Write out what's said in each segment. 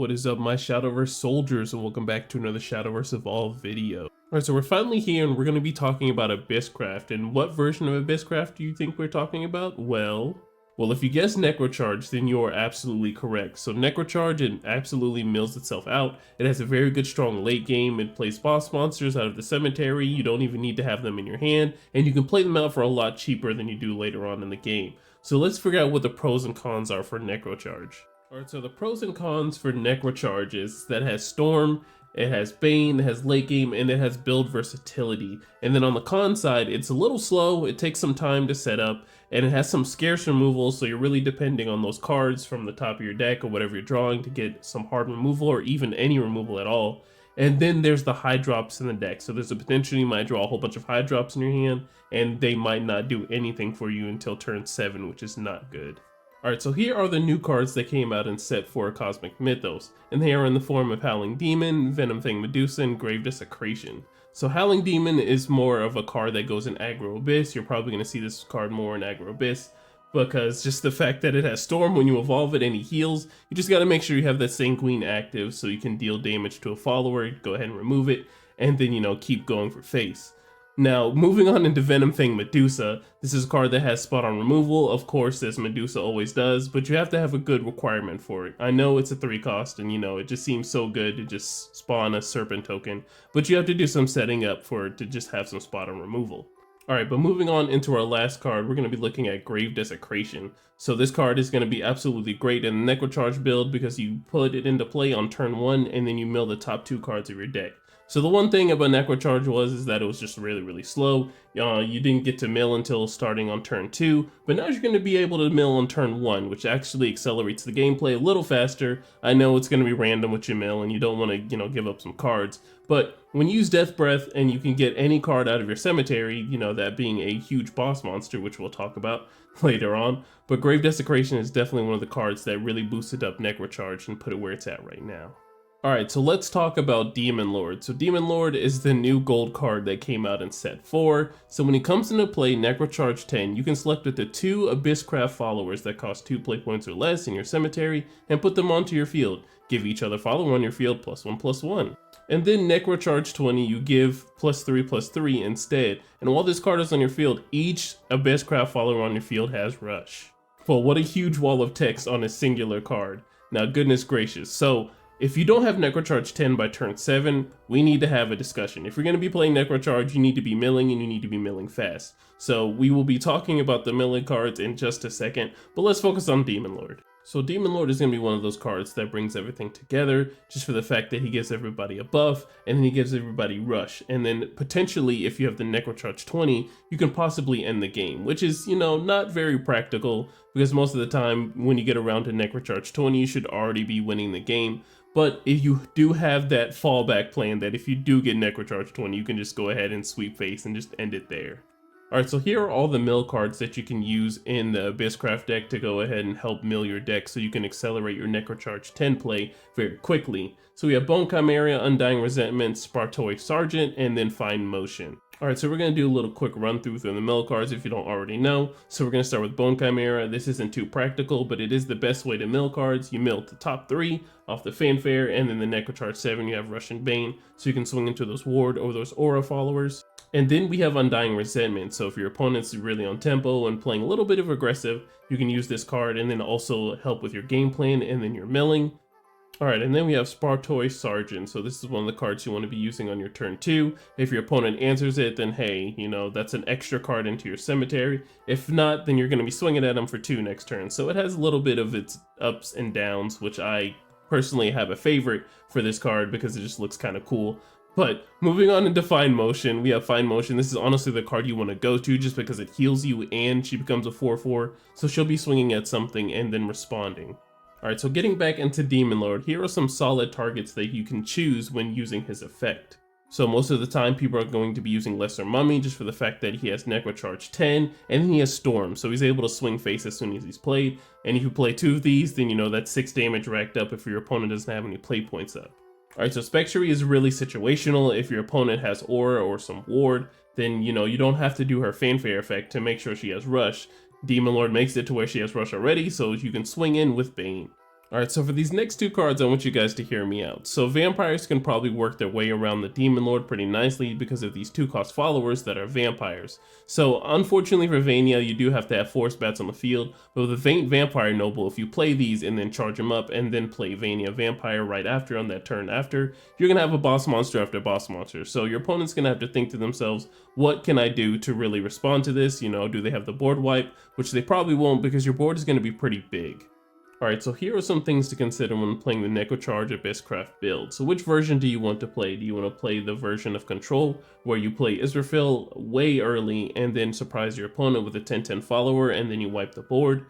What is up, my Shadowverse soldiers, and welcome back to another Shadowverse Evolved video. Alright, so we're finally here and we're going to be talking about Abysscraft. And what version of Abysscraft do you think we're talking about? Well, if you guessed Nechrocharge, then you are absolutely correct. So Nechrocharge, it absolutely mills itself out. It has a very good strong late game. It plays boss monsters out of the cemetery. You don't even need to have them in your hand, and you can play them out for a lot cheaper than you do later on in the game. So let's figure out what the pros and cons are for Nechrocharge. Alright, so the pros and cons for Nechrocharge is that it has Storm, it has Bane, it has late game, and it has build versatility. And then on the con side, it's a little slow, it takes some time to set up, and it has some scarce removal, so you're really depending on those cards from the top of your deck or whatever you're drawing to get some hard removal or even any removal at all. And then there's the high drops in the deck, so there's a potential you might draw a whole bunch of high drops in your hand, and they might not do anything for you until turn 7, which is not good. Alright, so here are the new cards that came out in set 4 Cosmic Mythos, and they are in the form of Howling Demon, Venom-Fang Medusa, and Grave Desecration. So Howling Demon is more of a card that goes in Aggro Abyss. You're probably going to see this card more in Aggro Abyss, because just the fact that it has Storm when you evolve it and he heals, you just got to make sure you have that Sanguine active so you can deal damage to a follower, go ahead and remove it, and then, keep going for face. Now, moving on into Venom-Fang Medusa, this is a card that has spot on removal, of course, as Medusa always does, but you have to have a good requirement for it. I know it's a 3 cost, and it just seems so good to just spawn a Serpent token, but you have to do some setting up for it to just have some spot on removal. Alright, but moving on into our last card, we're going to be looking at Grave Desecration. So this card is going to be absolutely great in the Nechrocharge build because you put it into play on turn 1, and then you mill the top 2 cards of your deck. So the one thing about Nechrocharge is that it was just really slow. You didn't get to mill until starting on turn 2, but now you're going to be able to mill on turn 1, which actually accelerates the gameplay a little faster. I know it's going to be random with your mill and you don't want to, give up some cards, but when you use Death Breath and you can get any card out of your cemetery, that being a huge boss monster, which we'll talk about later on, but Grave Desecration is definitely one of the cards that really boosted up Nechrocharge and put it where it's at right now. Alright, so let's talk about Demon Lord. So Demon Lord is the new gold card that came out in set 4. So when he comes into play, Nechrocharge 10, you can select up to 2 Abysscraft followers that cost 2 play points or less in your cemetery and put them onto your field. Give each other follower on your field +1/+1. And then Nechrocharge 20, you give +3/+3 instead. And while this card is on your field, each Abysscraft follower on your field has Rush. Well, what a huge wall of text on a singular card. Now, goodness gracious. So if you don't have Nechrocharge 10 by turn 7, we need to have a discussion. If you're going to be playing Nechrocharge, you need to be milling and you need to be milling fast. So we will be talking about the milling cards in just a second, but let's focus on Demon Lord. So Demon Lord is going to be one of those cards that brings everything together, just for the fact that he gives everybody a buff, and then he gives everybody Rush. And then potentially, if you have the Nechrocharge 20, you can possibly end the game, which is, not very practical, because most of the time, when you get around to Nechrocharge 20, you should already be winning the game. But if you do have that fallback plan that if you do get Nechrocharge 20, you can just go ahead and sweep face and just end it there. Alright, so here are all the mill cards that you can use in the Abysscraft deck to go ahead and help mill your deck so you can accelerate your Nechrocharge 10 play very quickly. So we have Bone Chimera, Undying Resentment, Spartoid Sergeant, and then Fine Motion. Alright, so we're going to do a little quick run through the mill cards if you don't already know. So we're going to start with Bone Chimera. This isn't too practical, but it is the best way to mill cards. You mill the top 3 off the Fanfare, and then the Nechrocharge 7 you have Rush and Bane, so you can swing into those Ward or those Aura followers. And then we have Undying Resentment, so if your opponent's really on tempo and playing a little bit of aggressive, you can use this card and then also help with your game plan and then your milling. Alright, and then we have Spartoid Sergeant, so this is one of the cards you want to be using on your turn 2. If your opponent answers it, then hey, that's an extra card into your cemetery. If not, then you're going to be swinging at them for 2 next turn. So it has a little bit of its ups and downs, which I personally have a favorite for this card because it just looks kind of cool. But moving on into Fine Motion, we have Fine Motion. This is honestly the card you want to go to just because it heals you and she becomes a 4/4. So she'll be swinging at something and then responding. Alright, so getting back into Demon Lord, here are some solid targets that you can choose when using his effect. So most of the time people are going to be using Lesser Mummy just for the fact that he has Nechrocharge 10 and then he has Storm, so he's able to swing face as soon as he's played. And if you play 2 of these, then that's 6 damage racked up if your opponent doesn't have any play points up. Alright, so Spectre is really situational. If your opponent has Aura or some Ward, then you don't have to do her Fanfare effect to make sure she has Rush. Demon Lord makes it to where she has Rush already, so you can swing in with Bane. Alright, so for these next two cards, I want you guys to hear me out. So vampires can probably work their way around the Demon Lord pretty nicely because of these 2-cost followers that are vampires. So unfortunately for Vania, you do have to have force bats on the field, but with a Vampire Noble, if you play these and then charge them up and then play Vania Vampire right after on that turn after, you're going to have a boss monster after boss monster. So your opponent's going to have to think to themselves, what can I do to really respond to this? You know, do they have the board wipe? Which they probably won't because your board is going to be pretty big. Alright, so here are some things to consider when playing the Nechrocharge Abysscraft build. So which version do you want to play? Do you want to play the version of Control, where you play Israfil way early and then surprise your opponent with a 10-10 follower and then you wipe the board?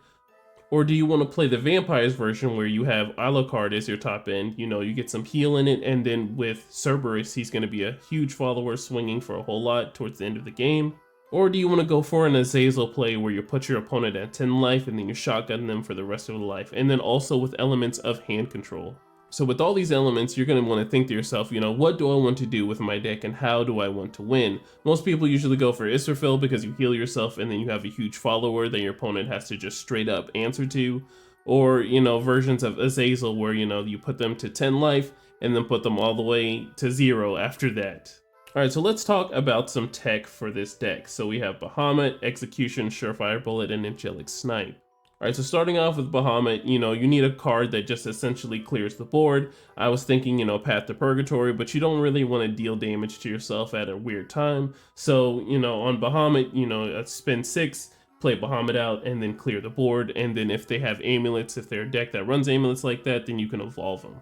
Or do you want to play the Vampires version where you have Alucard as your top end, you know, you get some heal in it, and then with Cerberus, he's going to be a huge follower swinging for a whole lot towards the end of the game? Or do you want to go for an Azazel play where you put your opponent at 10 life and then you shotgun them for the rest of their life, and then also with elements of hand control? So with all these elements, you're going to want to think to yourself, you know, what do I want to do with my deck and how do I want to win? Most people usually go for Israfil because you heal yourself and then you have a huge follower that your opponent has to just straight up answer to. Or, you know, versions of Azazel where, you know, you put them to 10 life and then put them all the way to 0 after that. Alright, so let's talk about some tech for this deck. So we have Bahamut, Execution, Surefire Bullet, and Angelic Snipe. Alright, so starting off with Bahamut, you know, you need a card that just essentially clears the board. I was thinking, you know, Path to Purgatory, but you don't really want to deal damage to yourself at a weird time. So, you know, on Bahamut, you know, spend 6, play Bahamut out, and then clear the board. And then if they have amulets, if they're a deck that runs amulets like that, then you can evolve them.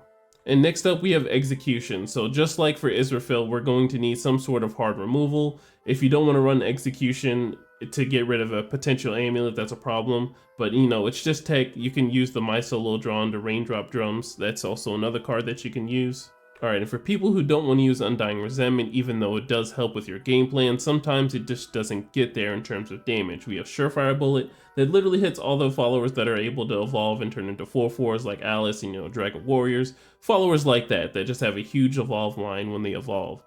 And next up we have Execution. So just like for Israfil, we're going to need some sort of hard removal. If you don't want to run Execution to get rid of a potential amulet, that's a problem. But you know, it's just tech. You can use the My Solo Drawn to Raindrop Drums. That's also another card that you can use. Alright, and for people who don't want to use Undying Resentment, even though it does help with your game plan, sometimes it just doesn't get there in terms of damage. We have Surefire Bullet that literally hits all the followers that are able to evolve and turn into 4/4s like Alice and, you know, Dragon Warriors. Followers like that just have a huge evolve line when they evolve.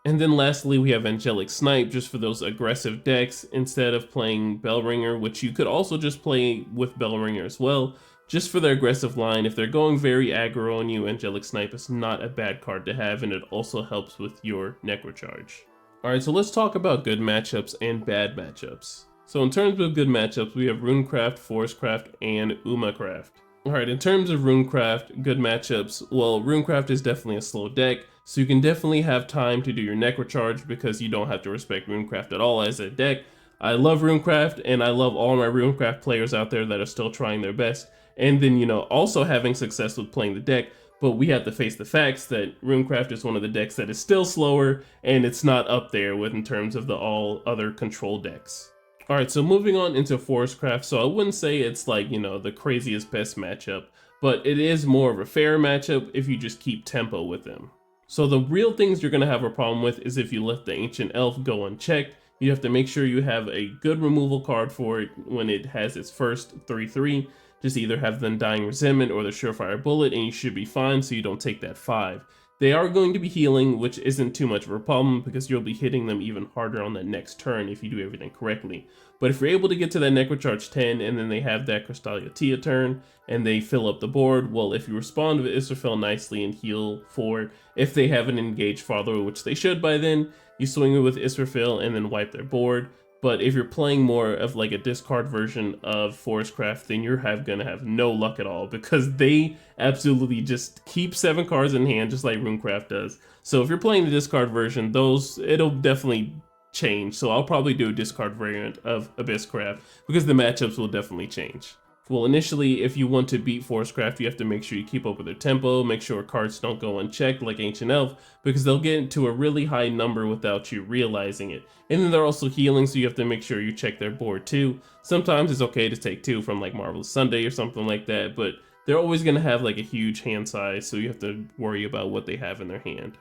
And then lastly, we have Angelic Snipe, just for those aggressive decks, instead of playing Bellringer, which you could also just play with Bellringer as well. Just for their aggressive line, if they're going very aggro on you, Angelic Snipe is not a bad card to have, and it also helps with your Nechrocharge. Alright, so let's talk about good matchups and bad matchups. So in terms of good matchups, we have Runecraft, Forestcraft, and Umacraft. Alright, in terms of Runecraft, good matchups, well, Runecraft is definitely a slow deck, so you can definitely have time to do your Nechrocharge because you don't have to respect Runecraft at all as a deck. I love Runecraft, and I love all my Runecraft players out there that are still trying their best. And then, you know, also having success with playing the deck, but we have to face the facts that Runecraft is one of the decks that is still slower, and it's not up there with in terms of the all other control decks. Alright, so moving on into Forestcraft, so I wouldn't say it's like, you know, the craziest best matchup, but it is more of a fair matchup if you just keep tempo with them. So the real things you're going to have a problem with is if you let the Ancient Elf go unchecked. You have to make sure you have a good removal card for it when it has its first 3/3. Just either have the Undying Resentment or the Surefire Bullet and you should be fine so you don't take that 5. They are going to be healing, which isn't too much of a problem because you'll be hitting them even harder on that next turn if you do everything correctly. But if you're able to get to that Nechrocharge 10 and then they have that Crystallia Tia turn and they fill up the board, well, if you respond with Israfil nicely and heal for if they have an engaged follower, which they should by then, you swing it with Israfil and then wipe their board. But if you're playing more of like a discard version of Forestcraft, then you're gonna have no luck at all because they absolutely just keep 7 cards in hand just like Runecraft does. So if you're playing the discard version, it'll definitely change. So I'll probably do a discard variant of Abysscraft because the matchups will definitely change. Well, initially, if you want to beat Forestcraft, you have to make sure you keep up with their tempo, make sure cards don't go unchecked like Ancient Elf, because they'll get to a really high number without you realizing it. And then they're also healing, so you have to make sure you check their board too. Sometimes it's okay to take 2 from like Marvelous Sunday or something like that, but they're always going to have like a huge hand size, so you have to worry about what they have in their hand.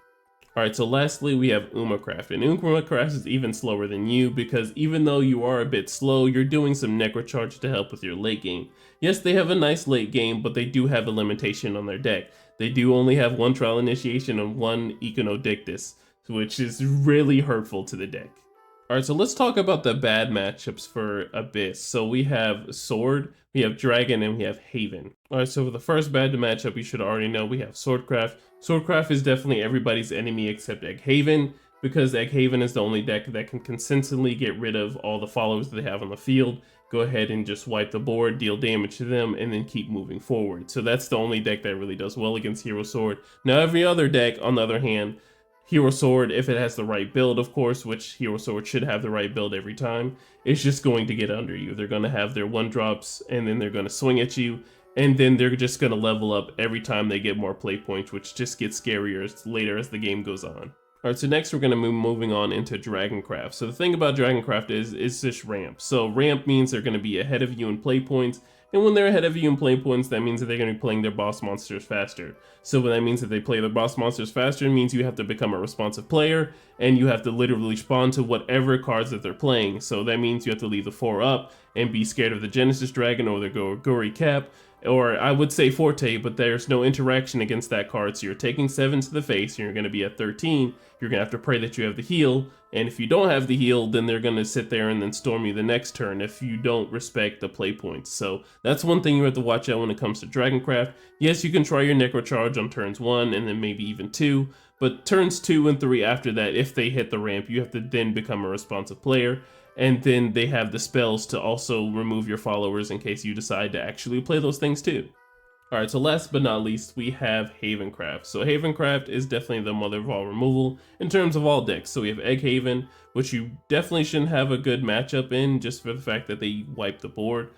Alright, so lastly we have Umacraft, and Umacraft is even slower than you because even though you are a bit slow, you're doing some Nechrocharge to help with your late game. Yes, they have a nice late game, but they do have a limitation on their deck. They do only have 1 Trial Initiation and 1 Econodictus, which is really hurtful to the deck. Alright, so let's talk about the bad matchups for Abyss. So we have Sword, we have Dragon, and we have Haven. Alright, so for the first bad matchup, you should already know we have Swordcraft. Swordcraft is definitely everybody's enemy except Egg Haven, because Egg Haven is the only deck that can consistently get rid of all the followers they have on the field, go ahead and just wipe the board, deal damage to them, and then keep moving forward. So that's the only deck that really does well against Hero Sword. Now every other deck, on the other hand, Hero Sword, if it has the right build, of course, which Hero Sword should have the right build every time, it's just going to get under you. They're going to have their 1-drops, and then they're going to swing at you, and then they're just going to level up every time they get more play points, which just gets scarier later as the game goes on. Alright, so next we're going to be moving on into Dragoncraft. So the thing about Dragoncraft is this ramp. So ramp means they're going to be ahead of you in play points, and when they're ahead of you in play points, that means that they're going to be playing their boss monsters faster. So when that means that they play their boss monsters faster, it means you have to become a responsive player, and you have to literally respond to whatever cards that they're playing. So that means you have to leave the 4 up and be scared of the Genesis Dragon or the Gori Cap, or I would say Forte, but there's no interaction against that card, so you're taking 7 to the face, and you're going to be at 13, you're going to have to pray that you have the heal, and if you don't have the heal, then they're going to sit there and then storm you the next turn if you don't respect the play points. So that's one thing you have to watch out when it comes to Dragoncraft. Yes, you can try your Nechrocharge on turns 1 and then maybe even 2, but turns 2 and 3 after that, if they hit the ramp, you have to then become a responsive player. And then they have the spells to also remove your followers in case you decide to actually play those things too. Alright, so last but not least, we have Havencraft. So Havencraft is definitely the mother of all removal in terms of all decks. So we have Egg Haven, which you definitely shouldn't have a good matchup in just for the fact that they wipe the board.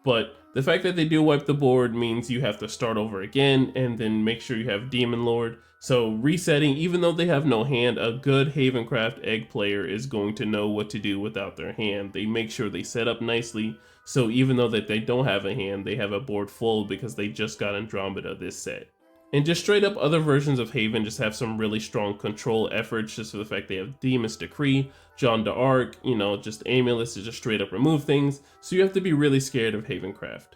But the fact that they do wipe the board means you have to start over again and then make sure you have Demon Lord. So resetting, even though they have no hand, a good Havencraft Egg player is going to know what to do without their hand. They make sure they set up nicely, so even though that they don't have a hand, they have a board full because they just got Andromeda this set. And just straight up other versions of Haven just have some really strong control efforts just for the fact they have Demon's Decree, Jeanne d'Arc, you know, just Amulets to just straight up remove things, so you have to be really scared of Havencraft.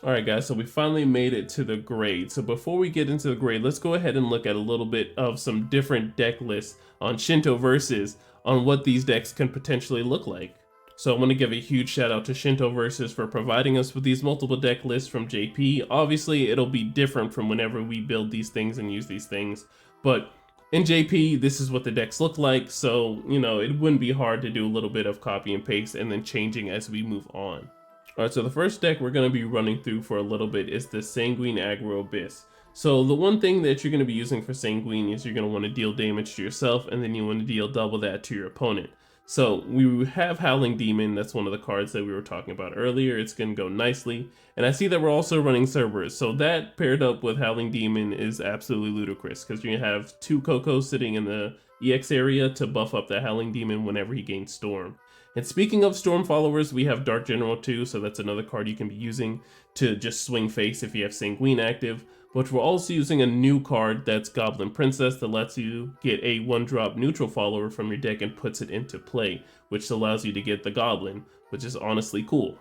Alright guys, so we finally made it to the grade. So before we get into the grade, let's go ahead and look at a little bit of some different deck lists on Shadowverse on what these decks can potentially look like. So I want to give a huge shout out to Shadowverse for providing us with these multiple deck lists from JP. Obviously it'll be different from whenever we build these things and use these things, but in JP, this is what the decks look like, so, you know, it wouldn't be hard to do a little bit of copy and paste and then changing as we move on. Alright, so the first deck we're going to be running through for a little bit is the Sanguine Aggro Abyss. So the one thing that you're going to be using for Sanguine is you're going to want to deal damage to yourself, and then you want to deal double that to your opponent. So we have Howling Demon, that's one of the cards that we were talking about earlier. It's going to go nicely. And I see that we're also running Cerberus, so that paired up with Howling Demon is absolutely ludicrous, because you're going to have 2 Cocos sitting in the EX area to buff up the Howling Demon whenever he gains Storm. And speaking of Storm followers, we have Dark General too, so that's another card you can be using to just swing face if you have Sanguine active. But we're also using a new card that's Goblin Princess that lets you get a 1-drop neutral follower from your deck and puts it into play, which allows you to get the Goblin, which is honestly cool.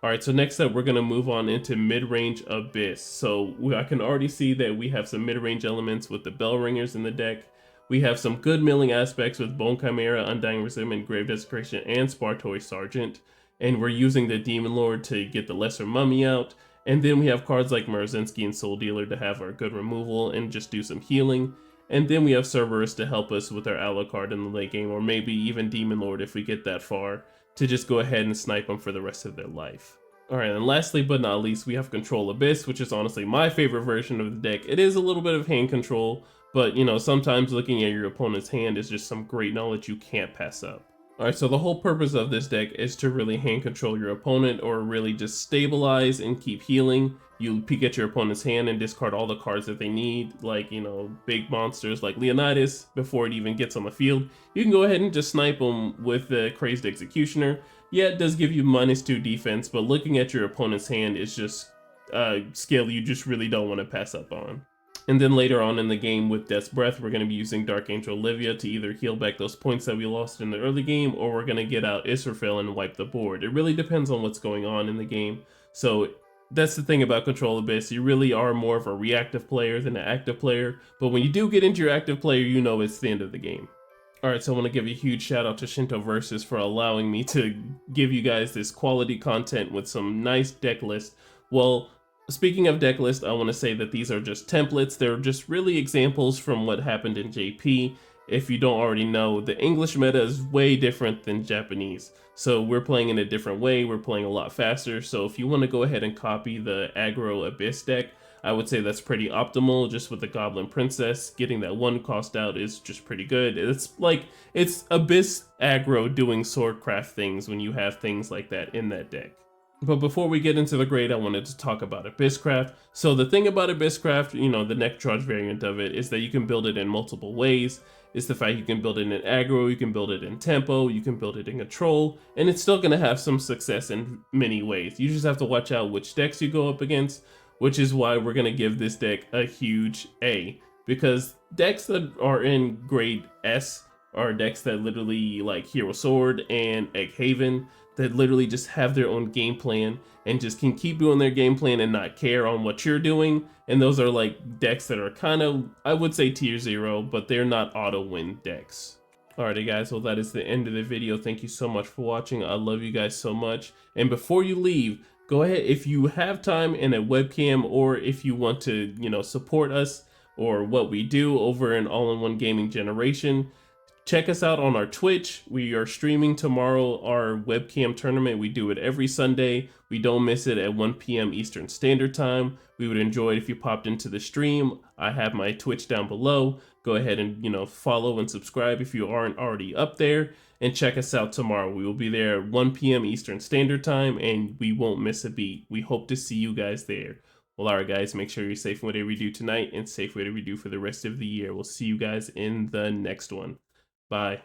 Alright, so next up we're going to move on into mid-range Abyss. So I can already see that we have some mid-range elements with the Bell Ringers in the deck. We have some good milling aspects with Bone Chimera, Undying Resentment, Grave Desecration, and Spartoy Sergeant. And we're using the Demon Lord to get the Lesser Mummy out. And then we have cards like Marazinski and Soul Dealer to have our good removal and just do some healing. And then we have Cerberus to help us with our Alucard in the late game, or maybe even Demon Lord if we get that far, to just go ahead and snipe them for the rest of their life. Alright, and lastly but not least, we have Control Abyss, which is honestly my favorite version of the deck. It is a little bit of hand control, but you know, sometimes looking at your opponent's hand is just some great knowledge you can't pass up. Alright, so the whole purpose of this deck is to really hand control your opponent, or really just stabilize and keep healing. You peek at your opponent's hand and discard all the cards that they need, like, you know, big monsters like Leonidas before it even gets on the field. You can go ahead and just snipe them with the Crazed Executioner. Yeah, it does give you -2 defense, but looking at your opponent's hand is just a skill you just really don't want to pass up on. And then later on in the game with Death's Breath, we're going to be using Dark Angel Olivia to either heal back those points that we lost in the early game, or we're going to get out Israfel and wipe the board. It really depends on what's going on in the game. So that's the thing about Control Abyss. You really are more of a reactive player than an active player, but when you do get into your active player, you know it's the end of the game. Alright, so I want to give a huge shout out to Shadowverse for allowing me to give you guys this quality content with some nice deck lists. Well, speaking of deck lists, I want to say that these are just templates. They're just really examples from what happened in JP. If you don't already know, the English meta is way different than Japanese. So we're playing in a different way, we're playing a lot faster. So if you want to go ahead and copy the aggro Abyss deck, I would say that's pretty optimal. Just with the Goblin Princess, getting that 1 cost out is just pretty good. It's Abyss aggro doing swordcraft things when you have things like that in that deck. But before we get into the grade, I wanted to talk about Abysscraft. So the thing about Abysscraft, you know, the Nechrocharge variant of it, is that you can build it in multiple ways. It's the fact you can build it in aggro, you can build it in tempo, you can build it in control, and it's still going to have some success in many ways. You just have to watch out which decks you go up against, which is why we're going to give this deck a huge A. Because decks that are in grade S are decks that literally like Hero Sword and Egg Haven, that literally just have their own game plan and just can keep doing their game plan and not care on what you're doing. And those are like decks that are kind of, I would say tier 0, but they're not auto win decks. Alrighty guys, well that is the end of the video. Thank you so much for watching. I love you guys so much. And before you leave, go ahead, if you have time and a webcam, or if you want to, you know, support us or what we do over in All-in-One Gaming Generation, check us out on our Twitch. We are streaming tomorrow our webcam tournament. We do it every Sunday. We don't miss it at 1 p.m. Eastern Standard Time. We would enjoy it if you popped into the stream. I have my Twitch down below. Go ahead and, you know, follow and subscribe if you aren't already up there. And check us out tomorrow. We will be there at 1 p.m. Eastern Standard Time, and we won't miss a beat. We hope to see you guys there. Well, alright guys, make sure you're safe in whatever you do tonight and safe whatever you do for the rest of the year. We'll see you guys in the next one. Bye.